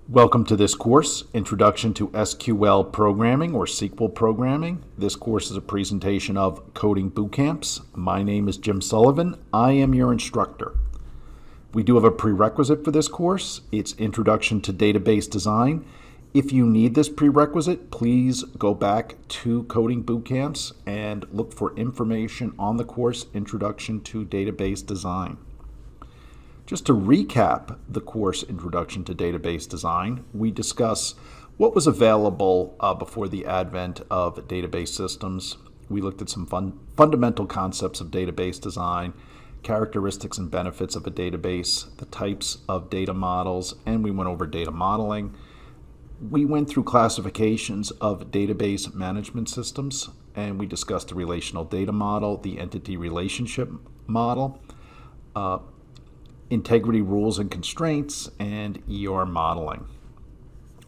Welcome to this course, Introduction to SQL Programming or SQL Programming. This course is a presentation of Coding Bootcamps. My name is Jim Sullivan. I am your instructor. We do have a prerequisite for this course. It's Introduction to Database Design. If you need this prerequisite, please go back to Coding Bootcamps and look for information on the course, Introduction to Database Design. Just to recap the course Introduction to Database Design, we discuss what was available before the advent of database systems. We looked at some fundamental concepts of database design, characteristics and benefits of a database, the types of data models, and we went over data modeling. We went through classifications of database management systems, and we discussed the relational data model, the entity relationship model, integrity rules and constraints, and ER modeling.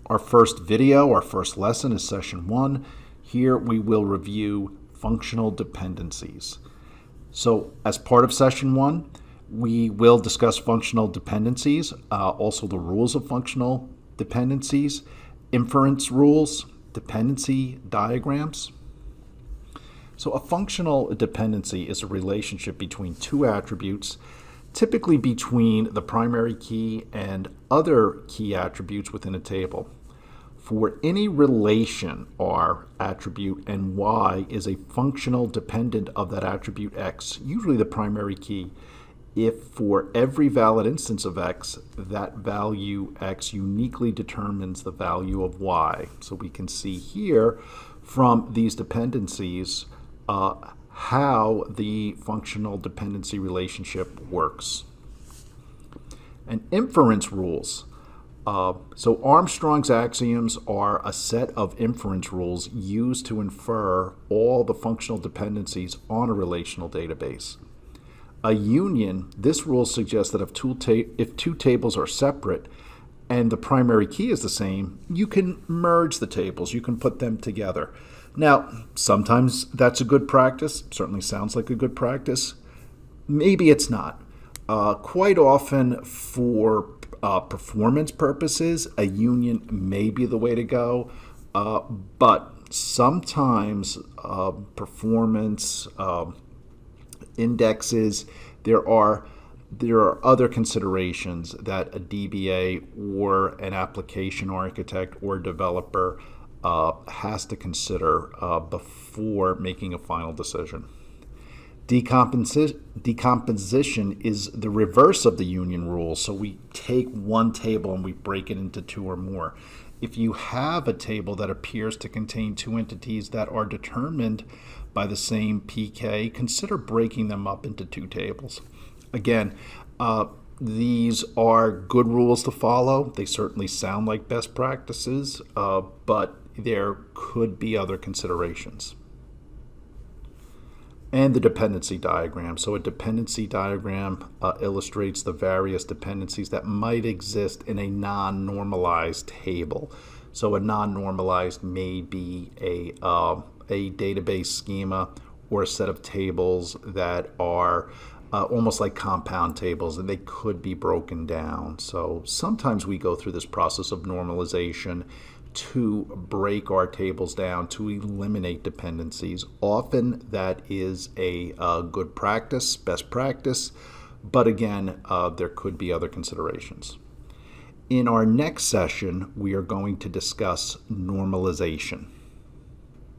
Our first video, our first lesson is session 1. Here we will review functional dependencies. So as part of session 1, we will discuss functional dependencies, also the rules of functional dependencies, inference rules, dependency diagrams. So a functional dependency is a relationship between two attributes, typically between the primary key and other key attributes within a table. For any relation R attribute and Y is a functional dependent of that attribute X, usually the primary key, if for every valid instance of X, that value X uniquely determines the value of Y. So we can see here from these dependencies how the functional dependency relationship works. And inference rules. So Armstrong's axioms are a set of inference rules used to infer all the functional dependencies on a relational database. A union, this rule suggests that if two tables are separate and the primary key is the same, you can merge the tables, you can put them together. Now, sometimes that's a good practice, certainly sounds like a good practice. Maybe it's not. Quite often for performance purposes, a union may be the way to go, but sometimes performance indexes, there are other considerations that a DBA or an application architect or developer has to consider before making a final decision. Decomposition is the reverse of the union rule. So we take one table and we break it into two or more. If you have a table that appears to contain two entities that are determined by the same PK, consider breaking them up into two tables. Again, these are good rules to follow. They certainly sound like best practices, but there could be other considerations. And the dependency diagram. So a dependency diagram illustrates the various dependencies that might exist in a non-normalized table. So a non-normalized may be a database schema or a set of tables that are almost like compound tables, and they could be broken down. So sometimes we go through this process of normalization to break our tables down, to eliminate dependencies. Often that is a good practice, best practice, but again, there could be other considerations. In our next session, we are going to discuss normalization.